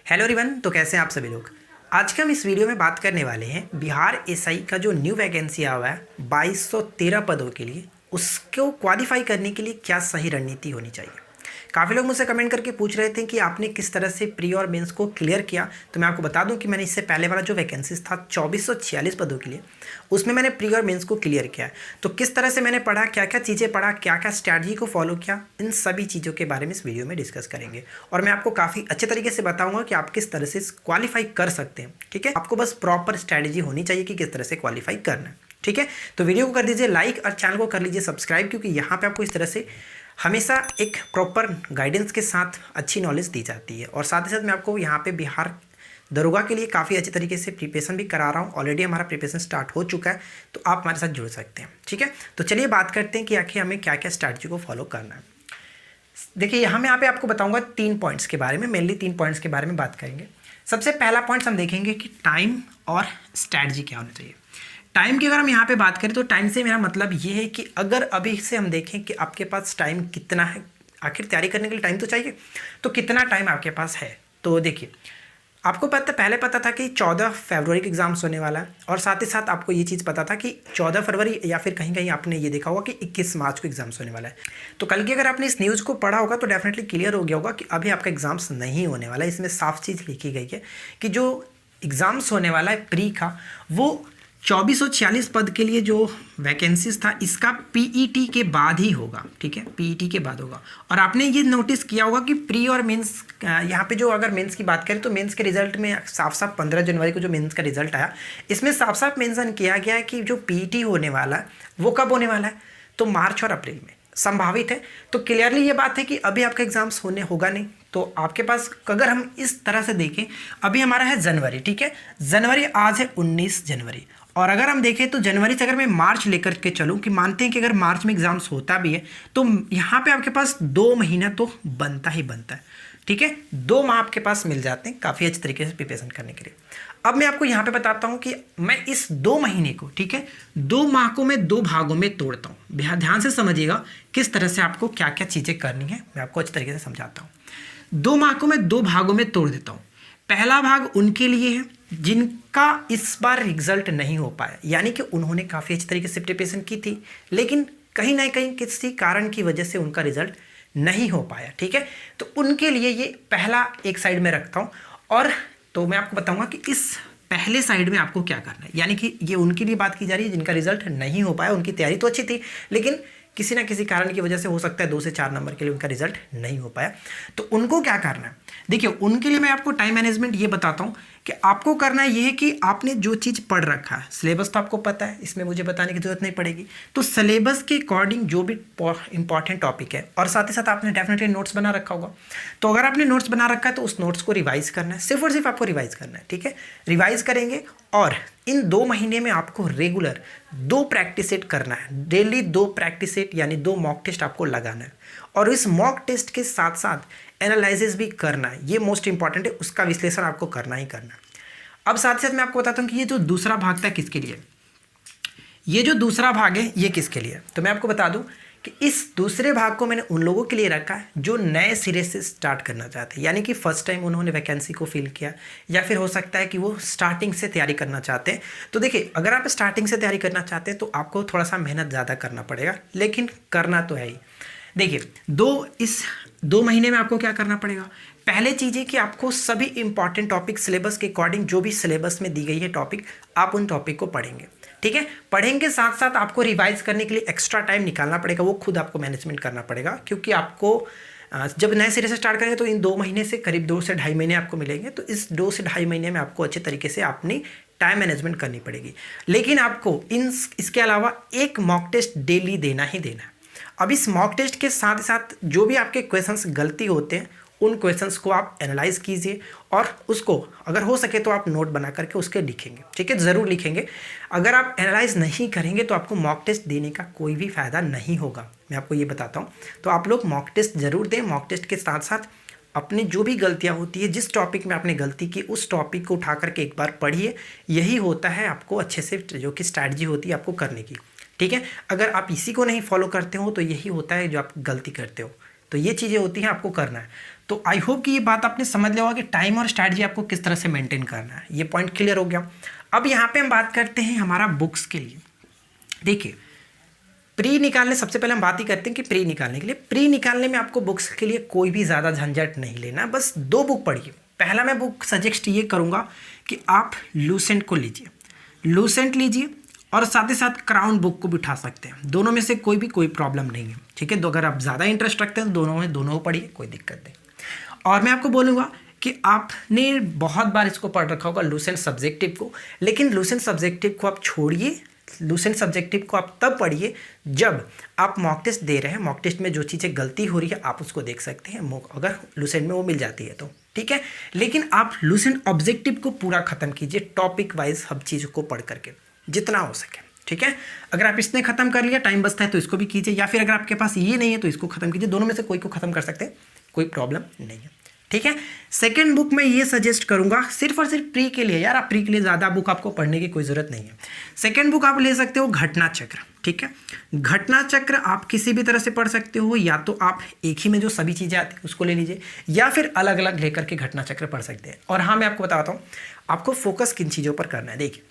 Hello everyone. तो कैसे हैं आप सभी लोग। आज के हम इस वीडियो में बात करने वाले हैं बिहार एसआई का जो न्यू वैकेंसी आया हुआ है 2213 पदों के लिए, उसको क्वालिफाई करने के लिए क्या सही रणनीति होनी चाहिए। काफ़ी लोग मुझसे कमेंट करके पूछ रहे थे कि आपने किस तरह से प्री और मेंस को क्लियर किया। तो मैं आपको बता दूं कि मैंने इससे पहले वाला जो वैकेंसीज था 2446 पदों के लिए, उसमें मैंने प्री और मेंस को क्लियर किया है। तो किस तरह से मैंने पढ़ा, क्या क्या चीज़ें पढ़ा, क्या क्या स्ट्रैटेजी को फॉलो किया, इन सभी चीज़ों के बारे में इस वीडियो में डिस्कस करेंगे। और मैं आपको काफ़ी अच्छे तरीके से बताऊंगा कि आप किस तरह से क्वालिफाई कर सकते हैं। ठीक है, आपको बस प्रॉपर स्ट्रैटेजी होनी चाहिए कि किस तरह से क्वालिफाई करना है। ठीक है, तो वीडियो को कर दीजिए लाइक और चैनल को कर लीजिए सब्सक्राइब, क्योंकि यहाँ पे आपको इस तरह से हमेशा एक प्रॉपर गाइडेंस के साथ अच्छी नॉलेज दी जाती है। और साथ ही साथ मैं आपको यहाँ पे बिहार दरोगा के लिए काफ़ी अच्छे तरीके से प्रिपरेशन भी करा रहा हूँ। ऑलरेडी हमारा प्रिपरेशन स्टार्ट हो चुका है, तो आप हमारे साथ जुड़ सकते हैं। ठीक है, तो चलिए बात करते हैं कि आखिर हमें क्या क्या स्ट्रैटेजी को फॉलो करना है। देखिए यहाँ पे आपको बताऊँगा 3 पॉइंट्स के बारे में, मेनली 3 पॉइंट्स के बारे में बात करेंगे। सबसे पहला पॉइंट्स हम देखेंगे कि टाइम और स्ट्रैटेजी क्या होना चाहिए। टाइम की अगर हम यहाँ पे बात करें तो टाइम से मेरा मतलब ये है कि अगर अभी से हम देखें कि आपके पास टाइम कितना है, आखिर तैयारी करने के लिए टाइम तो चाहिए, तो कितना टाइम आपके पास है। तो देखिए आपको पहले पता था कि 14 फरवरी के एग्जाम्स होने वाला है, और साथ ही साथ आपको ये चीज़ पता था कि 14 फरवरी या फिर कहीं कहीं आपने ये देखा होगा कि 21 मार्च को एग्जाम्स होने वाला है। तो कल की अगर आपने इस न्यूज़ को पढ़ा होगा तो डेफिनेटली क्लियर हो गया होगा कि अभी आपका एग्जाम्स नहीं होने वाला है। इसमें साफ चीज़ लिखी गई है कि जो एग्ज़ाम्स होने वाला है प्री का, वो 2446 पद के लिए जो वैकेंसीज था इसका पीईटी के बाद ही होगा। ठीक है, पीईटी के बाद होगा। और आपने ये नोटिस किया होगा कि प्री और मेंस, यहाँ पे जो अगर मेंस की बात करें तो मेंस के रिजल्ट में साफ साफ 15 जनवरी को जो मेंस का रिजल्ट आया, इसमें साफ साफ मेंशन किया गया है कि जो पीईटी होने वाला है वो कब होने वाला है, तो मार्च और अप्रैल में संभावित है। तो क्लियरली ये बात है कि अभी आपका एग्जाम्स होगा नहीं। तो आपके पास अगर हम इस तरह से देखें, अभी हमारा है जनवरी। ठीक है, जनवरी आज है 19 जनवरी, और अगर हम देखें तो जनवरी से अगर मैं मार्च लेकर के चलूं कि मानते हैं कि अगर मार्च में एग्जाम्स होता भी है तो यहाँ पे आपके पास 2 महीना तो बनता ही बनता है। ठीक है, 2 माह आपके पास मिल जाते हैं काफ़ी अच्छे तरीके से प्रिपरेशन करने के लिए। अब मैं आपको यहाँ पे बताता हूँ कि मैं इस 2 महीने को, ठीक है, 2 माह को मैं 2 भागों में तोड़ता हूँ। ध्यान से समझिएगा किस तरह से आपको क्या क्या चीज़ें करनी है, मैं आपको अच्छे तरीके से समझाता हूँ। 2 माह को मैं 2 भागों में तोड़ देता हूँ। पहला भाग उनके लिए है जिनका इस बार रिजल्ट नहीं हो पाया, यानी कि उन्होंने काफ़ी अच्छी तरीके से प्रिपरेशन की थी लेकिन कहीं ना कहीं किसी कारण की वजह से उनका रिजल्ट नहीं हो पाया। ठीक है, तो उनके लिए ये पहला एक साइड में रखता हूँ। और तो मैं आपको बताऊंगा कि इस पहले साइड में आपको क्या करना है, यानी कि ये उनके लिए बात की जा रही है जिनका रिजल्ट नहीं हो पाया। उनकी तैयारी तो अच्छी थी लेकिन किसी ना किसी कारण की वजह से हो सकता है 2 से 4 नंबर के लिए उनका रिजल्ट नहीं हो पाया। तो उनको क्या करना है, देखिए उनके लिए मैं आपको टाइम मैनेजमेंट ये बताता हूँ कि आपको करना ये है कि आपने जो चीज़ पढ़ रखा है, सिलेबस तो आपको पता है, इसमें मुझे बताने की जरूरत नहीं पड़ेगी। तो सिलेबस के अकॉर्डिंग जो भी इंपॉर्टेंट टॉपिक है, और साथ ही साथ आपने डेफिनेटली नोट्स बना रखा होगा, तो अगर आपने नोट्स बना रखा है तो उस नोट्स को रिवाइज करना है, सिर्फ और सिर्फ आपको रिवाइज करना है। ठीक है, रिवाइज करेंगे और इन 2 महीने में आपको रेगुलर 2 प्रैक्टिस सेट करना है। डेली 2 प्रैक्टिस सेट यानी 2 मॉक टेस्ट आपको लगाना है, और इस मॉक टेस्ट के साथ साथ एनालिसिस भी करना है। ये मोस्ट इंपॉर्टेंट है, उसका विश्लेषण आपको करना ही करना है। अब साथ ही साथ मैं आपको बताता हूँ कि ये जो दूसरा भाग था किसके लिए, ये जो दूसरा भाग है ये किसके लिए। तो मैं आपको बता दूं कि इस दूसरे भाग को मैंने उन लोगों के लिए रखा है जो नए सिरे से स्टार्ट करना चाहते हैं, यानी कि फर्स्ट टाइम उन्होंने वैकेंसी को फिल किया, या फिर हो सकता है कि वो स्टार्टिंग से तैयारी करना चाहते हैं। तो देखिए अगर आप स्टार्टिंग से तैयारी करना चाहते हैं तो आपको थोड़ा सा मेहनत ज़्यादा करना पड़ेगा, लेकिन करना तो है ही। देखिए इस 2 महीने में आपको क्या करना पड़ेगा, पहले चीज़ है कि आपको सभी इंपॉर्टेंट टॉपिक सिलेबस के अकॉर्डिंग जो भी सिलेबस में दी गई है टॉपिक, आप उन टॉपिक को पढ़ेंगे। ठीक है, पढ़ेंगे साथ साथ आपको रिवाइज करने के लिए एक्स्ट्रा टाइम निकालना पड़ेगा, वो खुद आपको मैनेजमेंट करना पड़ेगा, क्योंकि आपको जब नए सिरे से स्टार्ट करेंगे तो इन 2 महीने से करीब 2 से ढाई महीने आपको मिलेंगे। तो इस 2 से ढाई महीने में आपको अच्छे तरीके से अपनी टाइम मैनेजमेंट करनी पड़ेगी। लेकिन आपको इसके अलावा एक मॉक टेस्ट डेली देना ही देना है। अब इस मॉक टेस्ट के साथ साथ जो भी आपके क्वेश्चंस गलती होते हैं उन क्वेश्चंस को आप एनालाइज कीजिए, और उसको अगर हो सके तो आप नोट बना करके उसके लिखेंगे। ठीक है, ज़रूर लिखेंगे। अगर आप एनालाइज नहीं करेंगे तो आपको मॉक टेस्ट देने का कोई भी फ़ायदा नहीं होगा, मैं आपको ये बताता हूँ। तो आप लोग मॉक टेस्ट ज़रूर दें। मॉक टेस्ट के साथ साथ अपनी जो भी गलतियाँ होती है, जिस टॉपिक में आपने गलती की उस टॉपिक को उठा करके एक बार पढ़िए। यही होता है आपको अच्छे से जो कि स्ट्रैटेजी होती है आपको करने की। ठीक है, अगर आप इसी को नहीं फॉलो करते हो तो यही होता है जो आप गलती करते हो। तो ये चीज़ें होती हैं, आपको करना है। तो आई होप कि ये बात आपने समझ लिया होगा कि टाइम और स्ट्रैटेजी आपको किस तरह से मेंटेन करना है। ये पॉइंट क्लियर हो गया। अब यहाँ पे हम बात करते हैं हमारा बुक्स के लिए। देखिए, प्री निकालने, सबसे पहले हम बात ही करते हैं कि प्री निकालने के लिए, प्री निकालने में आपको बुक्स के लिए कोई भी ज़्यादा झंझट नहीं लेना, बस 2 बुक पढ़िए। पहला मैं बुक सजेस्ट ये करूँगा कि आप लूसेंट को लीजिए, लूसेंट लीजिए और साथ ही साथ क्राउन बुक को भी उठा सकते हैं। दोनों में से कोई प्रॉब्लम नहीं है, ठीक है। तो अगर आप ज़्यादा इंटरेस्ट रखते हैं तो दोनों पढ़िए, कोई दिक्कत नहीं। और मैं आपको बोलूँगा कि आपने बहुत बार इसको पढ़ रखा होगा लूसेंट सब्जेक्टिव को, लेकिन लूसेंट सब्जेक्टिव को आप छोड़िए। लूसेंट सब्जेक्टिव को आप तब पढ़िए जब आप मॉक टेस्ट दे रहे हैं। मॉक टेस्ट में जो चीज़ें गलती हो रही है आप उसको देख सकते हैं, अगर लूसेंट में वो मिल जाती है तो ठीक है। लेकिन आप लूसेंट ऑब्जेक्टिव को पूरा ख़त्म कीजिए, टॉपिक वाइज हर चीज़ को पढ़ करके जितना हो सके, ठीक है। अगर आप इसने ख़त्म कर लिया, टाइम बचता है तो इसको भी कीजिए, या फिर अगर आपके पास ये नहीं है तो इसको ख़त्म कीजिए। दोनों में से कोई को ख़त्म कर सकते हैं, कोई प्रॉब्लम नहीं है, ठीक है। सेकंड बुक मैं ये सजेस्ट करूंगा सिर्फ और सिर्फ प्री के लिए, यार आप प्री के लिए ज़्यादा बुक आपको पढ़ने की कोई ज़रूरत नहीं है। सेकंड बुक आप ले सकते हो घटना चक्र, ठीक है। घटना चक्र आप किसी भी तरह से पढ़ सकते हो, या तो आप एक ही में जो सभी चीज़ें आती हैं उसको ले लीजिए, या फिर अलग अलग लेकर के घटना चक्र पढ़ सकते हैं। और हाँ, मैं आपको बताता हूँ आपको फोकस किन चीज़ों पर करना है। देखिए,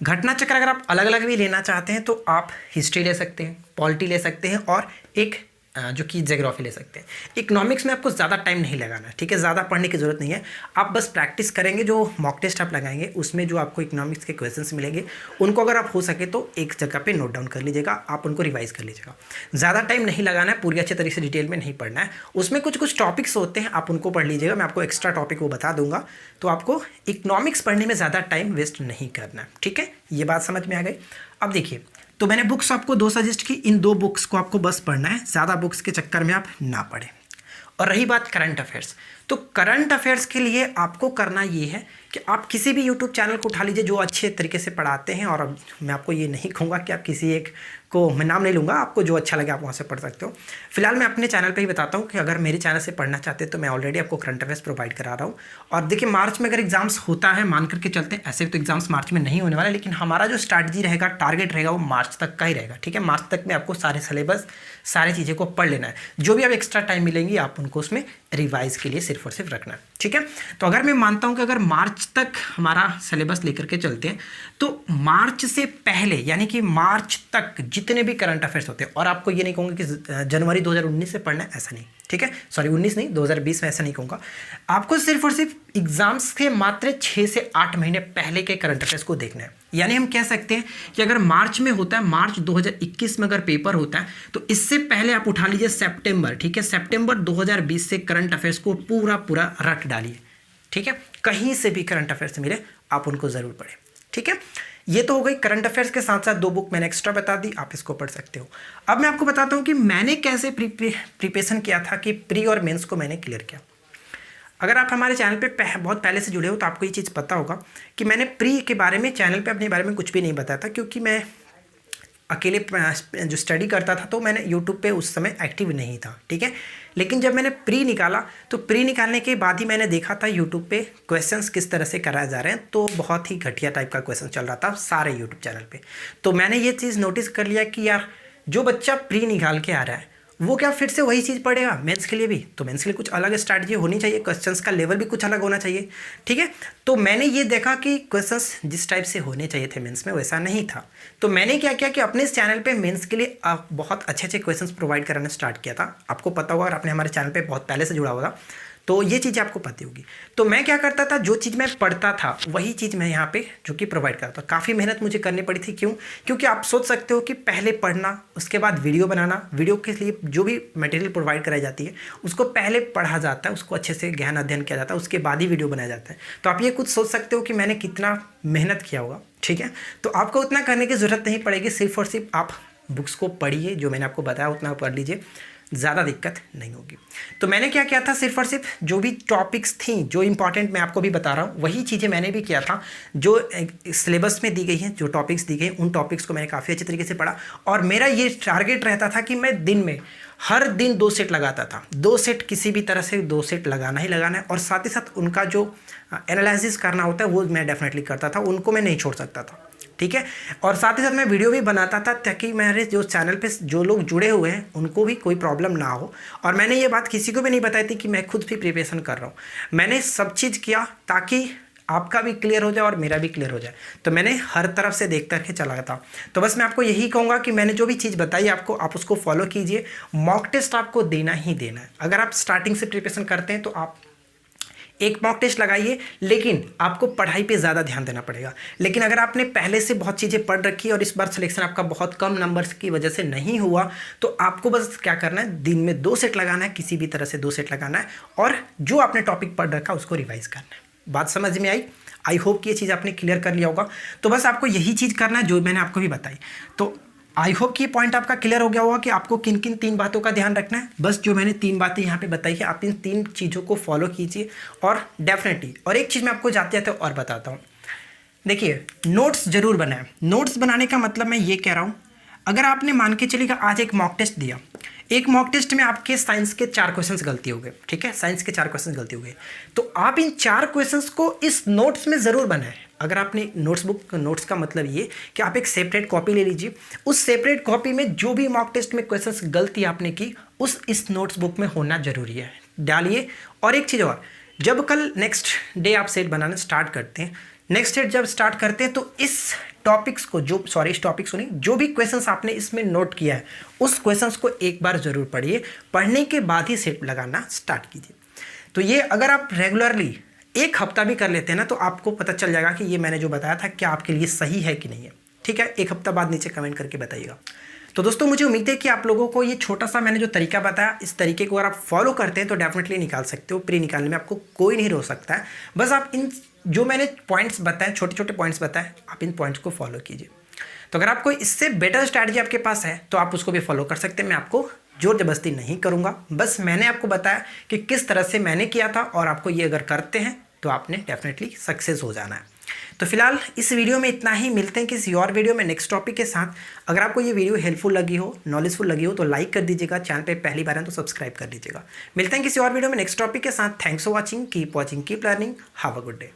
घटना चक्र अगर आप अलग अलग भी लेना चाहते हैं तो आप हिस्ट्री ले सकते हैं, पॉलिटी ले सकते हैं, और एक जो कि ज्योग्राफी ले सकते हैं। इकोनॉमिक्स में आपको ज़्यादा टाइम नहीं लगाना है, ठीक है। ज़्यादा पढ़ने की ज़रूरत नहीं है, आप बस प्रैक्टिस करेंगे। जो मॉक टेस्ट आप लगाएंगे उसमें जो आपको इकोनॉमिक्स के क्वेश्चंस मिलेंगे उनको अगर आप हो सके तो एक जगह पे नोट डाउन कर लीजिएगा, आप उनको रिवाइज कर लीजिएगा। ज़्यादा टाइम नहीं लगाना है, पूरी अच्छे तरीके से डिटेल में नहीं पढ़ना है। उसमें कुछ टॉपिक्स होते हैं, आप उनको पढ़ लीजिएगा, मैं आपको एक्स्ट्रा टॉपिक वो बता दूंगा। तो आपको इकोनॉमिक्स पढ़ने में ज़्यादा टाइम वेस्ट नहीं करना है, ठीक है। ये बात समझ में आ गई। अब देखिए, तो मैंने बुक्स आपको 2 सजेस्ट की, इन 2 बुक्स को आपको बस पढ़ना है, ज़्यादा बुक्स के चक्कर में आप ना पढ़ें। और रही बात करंट अफेयर्स, तो करंट अफेयर्स के लिए आपको करना ये है कि आप किसी भी यूट्यूब चैनल को उठा लीजिए जो अच्छे तरीके से पढ़ाते हैं। और अब मैं आपको ये नहीं कहूँगा कि आप किसी एक को, मैं नाम नहीं लूँगा, आपको जो अच्छा लगे आप वहाँ से पढ़ सकते हो। फिलहाल मैं अपने चैनल पे ही बताता हूँ कि अगर मेरे चैनल से पढ़ना चाहते हैं तो मैं ऑलरेडी आपको करंट अफेयर्स प्रोवाइड करा रहा हूँ। और देखिए, मार्च में अगर एग्जाम्स होता है, मान करके चलते हैं, ऐसे तो एग्जाम्स मार्च में नहीं होने वाला, लेकिन हमारा जो स्ट्रैटेजी रहेगा, टारगेट रहेगा, वो मार्च तक का ही रहेगा, ठीक है। मार्च तक में आपको सारे सिलेबस, सारी चीज़ें को पढ़ लेना है। जो भी आप एक्स्ट्रा टाइम मिलेंगी आप उनको उसमें रिवाइज के लिए सिर्फ और सिर्फ रखना है, ठीक है। तो अगर मैं मानता हूँ कि अगर मार्च तक हमारा सिलेबस लेकर के चलते हैं तो मार्च से पहले, यानी कि मार्च तक जितने भी करंट अफेयर्स होते हैं, और आपको ये नहीं कहूँगा कि जनवरी 2019 से पढ़ना है, ऐसा नहीं, ठीक है। सॉरी, 19 नहीं, 2020 में, ऐसा नहीं कहूँगा। आपको सिर्फ और सिर्फ एग्जाम्स के मात्र 6 से 8 महीने पहले के करंट अफेयर्स को देखना है। यानी हम कह सकते हैं कि अगर मार्च में होता है, मार्च 2021 में अगर पेपर होता है, तो इससे पहले आप उठा लीजिए सितंबर, ठीक है। सितंबर 2020 से करंट अफेयर्स को पूरा रट डालिए, ठीक है। कहीं से भी करंट अफेयर्स मिले आप उनको ज़रूर पढ़ें, ठीक है। ये तो हो गई करंट अफेयर्स के साथ साथ 2 बुक मैंने एक्स्ट्रा बता दी, आप इसको पढ़ सकते हो। अब मैं आपको बताता हूँ कि मैंने कैसे प्रिपरेशन किया था, कि प्री और मेंस को मैंने क्लियर किया। अगर आप हमारे चैनल पे बहुत पहले से जुड़े हो तो आपको ये चीज़ पता होगा कि मैंने प्री के बारे में चैनल पे अपने बारे में कुछ भी नहीं बताया था, क्योंकि मैं अकेले जो स्टडी करता था तो मैंने यूट्यूब पे उस समय एक्टिव नहीं था, ठीक है। लेकिन जब मैंने प्री निकाला तो प्री निकालने के बाद ही मैंने देखा था यूट्यूब पे क्वेश्चंस किस तरह से कराए जा रहे हैं, तो बहुत ही घटिया टाइप का क्वेश्चन चल रहा था सारे यूट्यूब चैनल पे। तो मैंने ये चीज़ नोटिस कर लिया कि यार जो बच्चा प्री निकाल के आ रहा है वो क्या फिर से वही चीज़ पढ़ेगा मेंस के लिए भी, तो मेंस के लिए कुछ अलग स्ट्रैटेजी होनी चाहिए, क्वेश्चंस का लेवल भी कुछ अलग होना चाहिए, ठीक है। तो मैंने ये देखा कि क्वेश्चंस जिस टाइप से होने चाहिए थे मेंस में वैसा नहीं था। तो मैंने क्या किया कि अपने इस चैनल पे मेंस के लिए बहुत अच्छे क्वेश्चंस प्रोवाइड कराना स्टार्ट किया था। आपको पता होगा, और आपने हमारे चैनल पर बहुत पहले से जुड़ा होगा तो ये चीज़ आपको पता होगी। तो मैं क्या करता था, जो चीज़ मैं पढ़ता था वही चीज़ मैं यहाँ पे जो कि प्रोवाइड करता था। काफ़ी मेहनत मुझे करनी पड़ी थी, क्यों? क्योंकि आप सोच सकते हो कि पहले पढ़ना, उसके बाद वीडियो बनाना, वीडियो के लिए जो भी मटेरियल प्रोवाइड कराई जाती है उसको पहले पढ़ा जाता है, उसको अच्छे से गहन अध्ययन किया जाता है, उसके बाद ही वीडियो बनाया जाता है। तो आप ये कुछ सोच सकते हो कि मैंने कितना मेहनत किया होगा, ठीक है। तो आपको उतना करने की ज़रूरत नहीं पड़ेगी, सिर्फ और सिर्फ आप बुक्स को पढ़िए, जो मैंने आपको बताया उतना पढ़ लीजिए, ज़्यादा दिक्कत नहीं होगी। तो मैंने क्या किया था, सिर्फ और सिर्फ जो भी टॉपिक्स थी जो इंपॉर्टेंट मैं आपको भी बता रहा हूँ वही चीज़ें मैंने भी किया था। जो सिलेबस में दी गई हैं, जो टॉपिक्स दी गई उन टॉपिक्स को मैंने काफ़ी अच्छे तरीके से पढ़ा। और मेरा ये टारगेट रहता था कि मैं दिन में हर दिन 2 सेट लगाता था, 2 सेट किसी भी तरह से 2 सेट लगाना ही लगाना है। और साथ ही साथ उनका जो एनालिसिस करना होता है वो मैं डेफिनेटली करता था, उनको मैं नहीं छोड़ सकता था, ठीक है। और साथ ही साथ मैं वीडियो भी बनाता था ताकि मेरे जो चैनल पे जो लोग जुड़े हुए हैं उनको भी कोई प्रॉब्लम ना हो। और मैंने ये बात किसी को भी नहीं बताई थी कि मैं खुद भी प्रिपरेशन कर रहा हूँ। मैंने सब चीज़ किया ताकि आपका भी क्लियर हो जाए और मेरा भी क्लियर हो जाए। तो मैंने हर तरफ से देख करके चला था। तो बस मैं आपको यही कहूँगा कि मैंने जो भी चीज़ बताई आपको, आप उसको फॉलो कीजिए। मॉक टेस्ट आपको देना ही देना है। अगर आप स्टार्टिंग से प्रिपरेशन करते हैं तो आप एक मॉक टेस्ट लगाइए, लेकिन आपको पढ़ाई पे ज़्यादा ध्यान देना पड़ेगा। लेकिन अगर आपने पहले से बहुत चीज़ें पढ़ रखी है और इस बार सिलेक्शन आपका बहुत कम नंबर्स की वजह से नहीं हुआ, तो आपको बस क्या करना है, दिन में 2 सेट लगाना है, किसी भी तरह से 2 सेट लगाना है और जो आपने टॉपिक पढ़ रखा उसको रिवाइज करना है। बात समझ में आई होप कि ये चीज़ आपने क्लियर कर लिया होगा। तो बस आपको यही चीज़ करना है जो मैंने आपको भी बताई। तो आई होप कि ये पॉइंट आपका क्लियर हो गया होगा कि आपको किन किन 3 बातों का ध्यान रखना है। बस जो मैंने 3 बातें यहाँ पे बताई है, आप इन 3 चीज़ों को फॉलो कीजिए और डेफिनेटली। और एक चीज़ मैं आपको जाते जाते और बताता हूँ, देखिए नोट्स जरूर बनाएं। नोट्स बनाने का मतलब मैं ये कह रहा हूँ, अगर आपने मान के चलिएगा आज एक मॉक टेस्ट दिया, एक मॉक टेस्ट में आपके साइंस के 4 क्वेश्चंस गलती हो गए, ठीक है, साइंस के 4 क्वेश्चंस गलती हो गए, तो आप इन 4 क्वेश्चंस को इस नोट्स में ज़रूर बनाएं। अगर आपने नोट्स का मतलब ये कि आप एक सेपरेट कॉपी ले लीजिए, उस सेपरेट कॉपी में जो भी मॉक टेस्ट में क्वेश्चंस गलती आपने की उस इस नोट्स बुक में होना जरूरी है, डालिए। और एक चीज़ और, जब कल नेक्स्ट डे आप सेट बनाना स्टार्ट करते हैं, नेक्स्ट सेट जब स्टार्ट करते हैं, तो इस टॉपिक्स को इस टॉपिक्स को नहीं, जो भी क्वेश्चंस आपने इसमें नोट किया है उस क्वेश्चंस को एक बार जरूर पढ़िए। पढ़ने के बाद ही सेट लगाना स्टार्ट कीजिए। तो ये अगर आप रेगुलरली 1 हफ्ता भी कर लेते हैं ना, तो आपको पता चल जाएगा कि ये मैंने जो बताया था क्या आपके लिए सही है कि नहीं है, ठीक है। 1 हफ्ता बाद नीचे कमेंट करके बताइएगा। तो दोस्तों मुझे उम्मीद है कि आप लोगों को ये छोटा सा मैंने जो तरीका बताया, इस तरीके को अगर आप फॉलो करते हैं तो डेफिनेटली निकाल सकते हो। प्री निकालने में आपको कोई नहीं रोक सकता है। बस आप इन जो मैंने पॉइंट्स बताए, छोटे छोटे पॉइंट्स बताए, आप इन पॉइंट्स को फॉलो कीजिए। तो अगर आपको इससे बेटर स्ट्रैटेजी आपके पास है तो आप उसको भी फॉलो कर सकते हैं। मैं आपको जोर जबरदस्ती नहीं करूँगा, बस मैंने आपको बताया कि किस तरह से मैंने किया था और आपको ये अगर करते हैं तो आपने डेफिनेटली सक्सेस हो जाना है। तो फिलहाल इस वीडियो में इतना ही। मिलते हैं किसी और वीडियो में नेक्स्ट टॉपिक के साथ। अगर आपको ये वीडियो हेल्पफुल लगी हो, नॉलेजफुल लगी हो तो लाइक कर दीजिएगा। चैनल पे पहली बार है तो सब्सक्राइब कर दीजिएगा। मिलते हैं किसी और वीडियो में नेक्स्ट टॉपिक के साथ। Thanks for watching, keep learning, have a good day.